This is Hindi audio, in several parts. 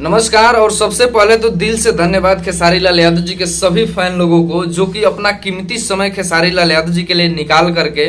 नमस्कार। और सबसे पहले तो दिल से धन्यवाद खेसारी लाल यादव जी के सभी फैन लोगों को जो कि अपना कीमती समय खेसारी लाल यादव जी के लिए निकाल करके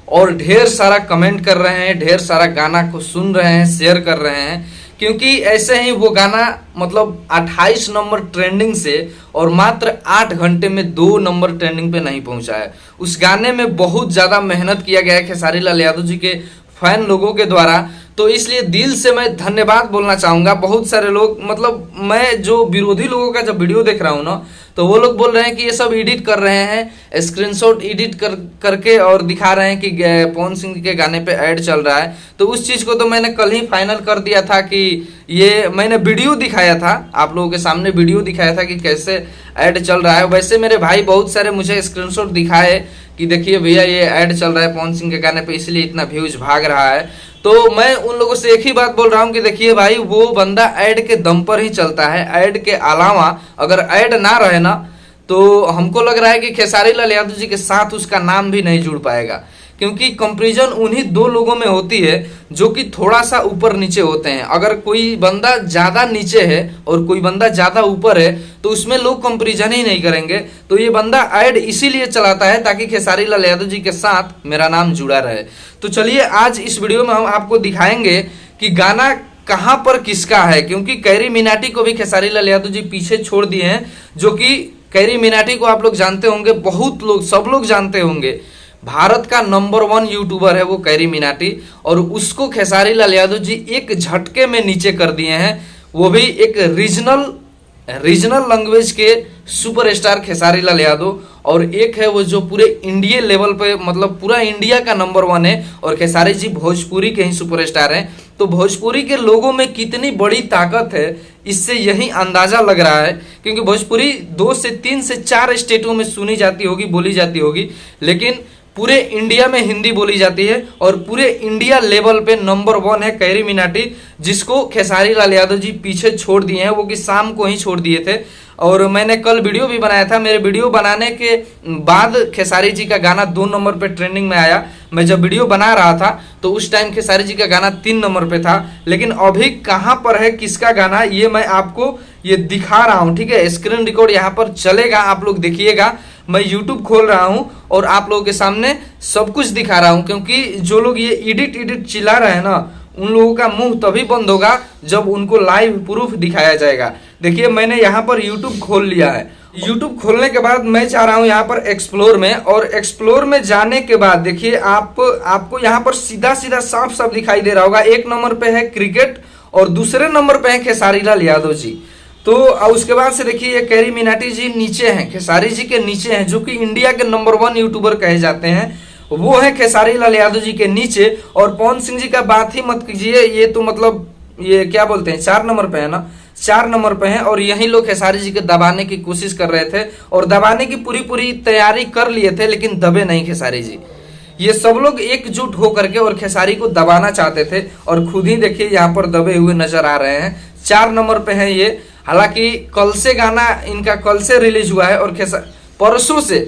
और ढेर सारा कमेंट कर रहे हैं, ढेर सारा गाना को सुन रहे हैं, शेयर कर रहे हैं। क्योंकि ऐसे ही वो गाना मतलब 28 नंबर ट्रेंडिंग से और मात्र 8 घंटे में 2 नंबर ट्रेंडिंग पे नहीं पहुंचा है। उस गाने में बहुत ज़्यादा मेहनत किया गया है खेसारी लाल यादव जी के फैन लोगों के द्वारा। तो इसलिए दिल से मैं धन्यवाद बोलना चाहूँगा। बहुत सारे लोग मतलब मैं जो विरोधी लोगों का जब वीडियो देख रहा हूँ ना, तो वो लोग बोल रहे हैं कि ये सब एडिट कर रहे हैं, स्क्रीनशॉट एडिट करके और दिखा रहे हैं कि पवन सिंह के गाने पे ऐड चल रहा है। तो उस चीज़ को तो मैंने कल ही फाइनल कर दिया था कि ये मैंने वीडियो दिखाया था, आप लोगों के सामने वीडियो दिखाया था कि कैसे ऐड चल रहा है। वैसे मेरे भाई बहुत सारे मुझे स्क्रीनशॉट दिखाए कि देखिए भैया ये ऐड चल रहा है पवन सिंह के गाने पे, इसलिए इतना व्यूज भाग रहा है। तो मैं उन लोगों से एक ही बात बोल रहा हूँ कि देखिए भाई, वो बंदा ऐड के दम पर ही चलता है। ऐड के अलावा अगर ऐड ना रहे ना, तो हमको लग रहा है कि खेसारी लाल यादव जी के साथ उसका नाम भी नहीं जुड़ पाएगा। क्योंकि कंपैरिजन उन्हीं दो लोगों में होती है जो कि थोड़ा सा ऊपर नीचे होते हैं। अगर कोई बंदा ज़्यादा नीचे है और कोई बंदा ज़्यादा ऊपर है तो उसमें लोग कंपैरिजन ही नहीं करेंगे। तो ये बंदा ऐड इसीलिए चलाता है ताकि खेसारी लाल यादव जी के साथ मेरा नाम जुड़ा रहे। तो चलिए आज इस वीडियो में हम आपको दिखाएंगे कि गाना कहाँ पर किसका है। क्योंकि कैरी मिनाटी को भी खेसारी लाल यादव जी पीछे छोड़ दिए हैं, जो कि कैरी मिनाटी को आप लोग जानते होंगे, बहुत लोग, सब लोग जानते होंगे। भारत का नंबर 1 यूट्यूबर है वो कैरी मिनाटी, और उसको खेसारी लाल यादव जी एक झटके में नीचे कर दिए हैं। वो भी एक रीजनल लैंग्वेज के सुपरस्टार खेसारी लाल यादव, और एक है वो जो पूरे इंडिया लेवल पे मतलब पूरा इंडिया का नंबर 1 है। और खेसारी जी भोजपुरी के ही सुपरस्टार हैं। तो भोजपुरी के लोगों में कितनी बड़ी ताकत है इससे यही अंदाजा लग रहा है। क्योंकि भोजपुरी 2 से 3 से 4 स्टेटों में सुनी जाती होगी, बोली जाती होगी, लेकिन पूरे इंडिया में हिंदी बोली जाती है। और पूरे इंडिया लेवल पे नंबर 1 है कैरी मिनाटी, जिसको खेसारी लाल यादव जी पीछे छोड़ दिए हैं। वो कि शाम को ही छोड़ दिए थे। और मैंने कल वीडियो भी बनाया था। मेरे वीडियो बनाने के बाद खेसारी जी का गाना 2 नंबर पे ट्रेंडिंग में आया। मैं जब वीडियो बना रहा था तो उस टाइम खेसारी जी का गाना 3 नंबर पे था। लेकिन अभी कहाँ पर है, किसका गाना, ये मैं आपको ये दिखा रहा हूँ। ठीक है, स्क्रीन रिकॉर्ड यहाँ पर चलेगा, आप लोग देखिएगा। मैं YouTube खोल रहा हूँ और आप लोगों के सामने सब कुछ दिखा रहा हूँ। क्योंकि जो लोग ये एडिट चिल्ला रहे हैं ना, उन लोगों का मुंह तभी बंद होगा जब उनको लाइव प्रूफ दिखाया जाएगा। देखिए मैंने यहाँ पर YouTube खोल लिया है। YouTube खोलने के बाद मैं चाह रहा हूँ यहाँ पर एक्सप्लोर में, और एक्सप्लोर में जाने के बाद देखिए आपको यहाँ पर सीधा सीधा साफ साफ दिखाई दे रहा होगा। 1 नंबर पे है क्रिकेट और दूसरे नंबर पे है खेसारी लाल यादव जी। तो उसके बाद से देखिए ये कैरी मिनाटी जी नीचे हैं, खेसारी जी के नीचे हैं, जो कि इंडिया के नंबर 1 यूट्यूबर कहे जाते हैं। वो है खेसारी लाल यादव जी के नीचे। और पवन सिंह जी का बात ही मत कीजिए, ये तो मतलब ये क्या बोलते हैं, 4 नंबर पे है ना, 4 नंबर पे हैं। और यही लोग खेसारी जी के दबाने की कोशिश कर रहे थे और दबाने की पूरी तैयारी कर लिए थे, लेकिन दबे नहीं खेसारी जी। ये सब लोग एकजुट होकर के और खेसारी को दबाना चाहते थे, और खुद ही देखिए यहाँ पर दबे हुए नजर आ रहे हैं। 4 नंबर पे है ये। हालांकि कल से गाना इनका कल से रिलीज हुआ है और परसों से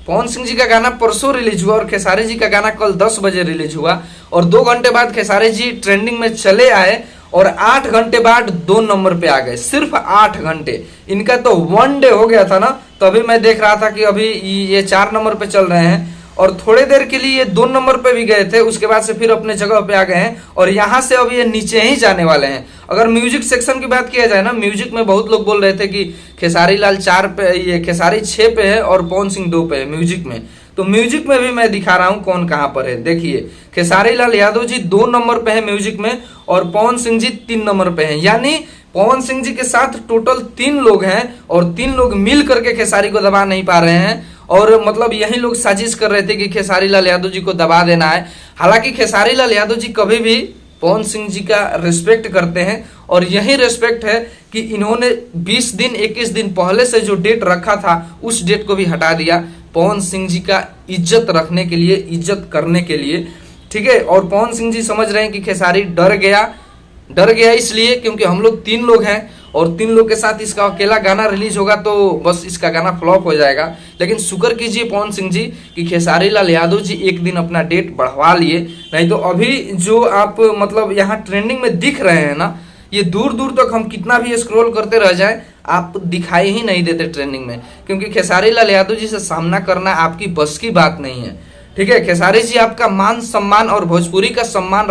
पवन सिंह जी का गाना परसों रिलीज हुआ और खेसारी जी का गाना कल 10 बजे रिलीज हुआ। और 2 घंटे बाद खेसारी जी ट्रेंडिंग में चले आए और 8 घंटे बाद 2 नंबर पे आ गए। सिर्फ 8 घंटे, इनका तो 1 डे हो गया था ना। तो अभी मैं देख रहा था कि अभी ये 4 नंबर पे चल रहे हैं, और थोड़े देर के लिए ये 2 नंबर पे भी गए थे, उसके बाद से फिर अपने जगह पे आ गए हैं। और यहाँ से अब ये नीचे ही जाने वाले हैं। अगर म्यूजिक सेक्शन की बात किया जाए ना, म्यूजिक में बहुत लोग बोल रहे थे कि खेसारी लाल 4 पे, ये खेसारी 6 पे है और पवन सिंह 2 पे है म्यूजिक में। तो म्यूजिक में भी मैं दिखा रहा हूँ कौन कहाँ पर है। देखिए खेसारी लाल यादव जी 2 नंबर पे है म्यूजिक में, और पवन सिंह जी 3 नंबर पे है। यानी पवन सिंह जी के साथ टोटल 3 लोग हैं, और 3 लोग मिल करके खेसारी को दबा नहीं पा रहे हैं। और मतलब यही लोग साजिश कर रहे थे कि खेसारी लाल यादव जी को दबा देना है। हालांकि खेसारी लाल यादव जी कभी भी पवन सिंह जी का रिस्पेक्ट करते हैं, और यही रिस्पेक्ट है कि इन्होंने 20 दिन 21 दिन पहले से जो डेट रखा था उस डेट को भी हटा दिया, पवन सिंह जी का इज्जत रखने के लिए, इज्जत करने के लिए। ठीक है, और पवन सिंह जी समझ रहे हैं कि खेसारी डर गया इसलिए क्योंकि हम लोग 3 लोग हैं, और 3 लोग के साथ इसका अकेला गाना रिलीज होगा तो बस इसका गाना फ्लॉप हो जाएगा। लेकिन शुक्र कीजिए पवन सिंह जी कि खेसारी लाल यादव जी एक दिन अपना डेट बढ़वा लिए, नहीं तो अभी जो आप मतलब यहाँ ट्रेंडिंग में दिख रहे हैं ना, ये दूर दूर तक हम कितना भी स्क्रॉल करते रह जाएं, आप दिखाई ही नहीं देते ट्रेंडिंग में, क्योंकि खेसारी लाल यादव जी से सामना करना आपकी बस की बात नहीं है। ठीक है, खेसारी जी आपका मान सम्मान और भोजपुरी का सम्मान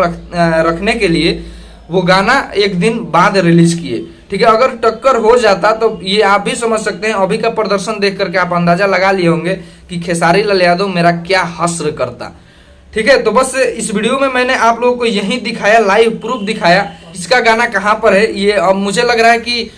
रखने के लिए वो गाना एक दिन बाद रिलीज किए। ठीक है, अगर टक्कर हो जाता तो ये आप भी समझ सकते हैं, अभी का प्रदर्शन देख करके आप अंदाजा लगा लिए होंगे कि खेसारी लाल यादव मेरा क्या हश्र करता। ठीक है, तो बस इस वीडियो में मैंने आप लोगों को यही दिखाया, लाइव प्रूफ दिखाया इसका गाना कहाँ पर है। ये अब मुझे लग रहा है कि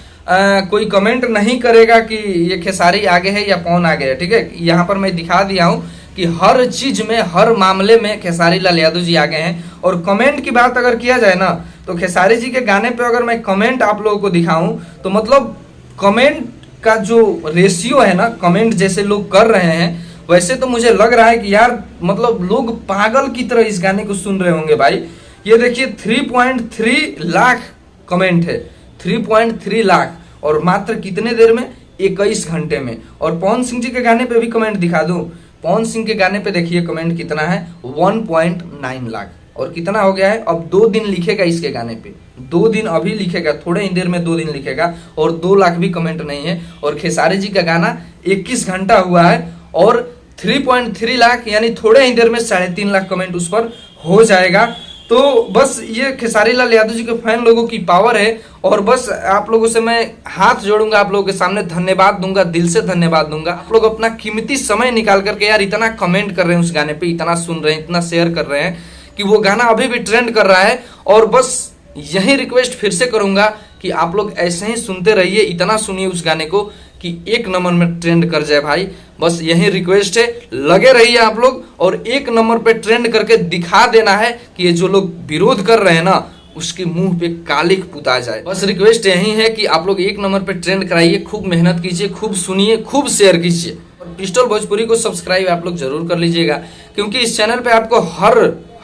कोई कमेंट नहीं करेगा कि ये खेसारी आगे है या कौन आगे है। ठीक है, यहाँ पर मैं दिखा दिया हूँ कि हर चीज में, हर मामले में खेसारी लाल यादव जी आगे हैं। और कमेंट की बात अगर किया जाए ना, तो खेसारी जी के गाने पे अगर मैं कमेंट आप लोगों को दिखाऊं तो मतलब कमेंट का जो रेशियो है ना, कमेंट जैसे लोग कर रहे हैं वैसे तो मुझे लग रहा है कि यार मतलब लोग पागल की तरह इस गाने को सुन रहे होंगे भाई। ये देखिए 3.3 लाख कमेंट है, 3.3 लाख, और मात्र कितने देर में, 21 घंटे में। और पवन सिंह जी के गाने पे भी कमेंट दिखा दूं, पवन सिंह के गाने पे देखिए कमेंट कितना है, 1.9 लाख। और कितना हो गया है, अब 2 दिन लिखेगा इसके गाने पे, 2 दिन अभी लिखेगा, थोड़े ही देर में 2 दिन लिखेगा और 2 लाख भी कमेंट नहीं है। और खेसारी जी का गाना 21 घंटा हुआ है और 3.3 लाख, यानी थोड़े ही देर में 3.5 लाख कमेंट उस पर हो जाएगा। तो बस ये खेसारी लाल यादव जी के फैन लोगों की पावर है। और बस आप लोगों से मैं हाथ जोड़ूंगा, आप लोगों के सामने धन्यवाद दूंगा, दिल से धन्यवाद दूंगा। आप लोग अपना कीमती समय निकाल करके यार इतना कमेंट कर रहे हैं उस गाने पे, इतना सुन रहे हैं, इतना शेयर कर रहे हैं कि वो गाना अभी भी ट्रेंड कर रहा है। और बस यही रिक्वेस्ट फिर से करूंगा कि आप लोग ऐसे ही सुनते रहिए, इतना सुनिए उस गाने को कि 1 नंबर में ट्रेंड कर जाए भाई। बस यही रिक्वेस्ट है, लगे रहिए आप लोग और 1 नंबर पे ट्रेंड करके दिखा देना है कि ये जो लोग विरोध कर रहे हैं ना उसके मुंह पे कालिक पुता जाए। बस रिक्वेस्ट यही है कि आप लोग 1 नंबर पे ट्रेंड कराइए, खूब मेहनत कीजिए, खूब सुनिए, खूब शेयर कीजिए। और पिस्टल भोजपुरी को सब्सक्राइब आप लोग जरूर कर लीजिएगा, क्योंकि इस चैनल पे आपको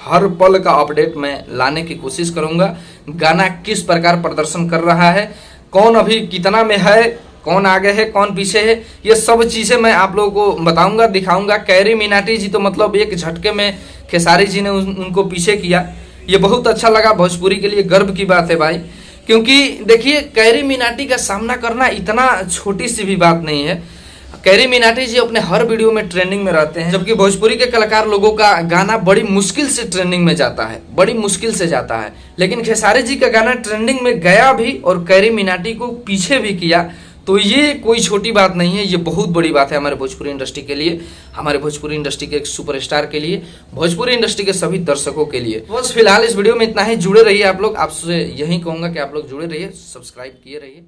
हर पल का अपडेट मैं लाने की कोशिश करूंगा। गाना किस प्रकार प्रदर्शन कर रहा है, कौन अभी कितना में है, कौन आगे है, कौन पीछे है, ये सब चीजें मैं आप लोगों को बताऊंगा, दिखाऊंगा। कैरी मीनाटी जी तो मतलब एक झटके में खेसारी जी ने उनको पीछे किया, ये बहुत अच्छा लगा, भोजपुरी के लिए गर्व की बात है भाई। क्योंकि देखिए कैरी मीनाटी का सामना करना इतना छोटी सी भी बात नहीं है। कैरी मीनाटी जी अपने हर वीडियो में ट्रेंडिंग में रहते हैं, जबकि भोजपुरी के कलाकार लोगों का गाना बड़ी मुश्किल से ट्रेंडिंग में जाता है, बड़ी मुश्किल से जाता है। लेकिन खेसारी जी का गाना ट्रेंडिंग में गया भी और कैरी मीनाटी को पीछे भी किया, तो ये कोई छोटी बात नहीं है, ये बहुत बड़ी बात है हमारे भोजपुरी इंडस्ट्री के लिए, हमारे भोजपुरी इंडस्ट्री के एक सुपरस्टार के लिए, भोजपुरी इंडस्ट्री के सभी दर्शकों के लिए। बस फिलहाल इस वीडियो में इतना ही, जुड़े रहिए आप लोग, आपसे यही कहूंगा कि आप लोग जुड़े रहिए, सब्सक्राइब किए रहिए।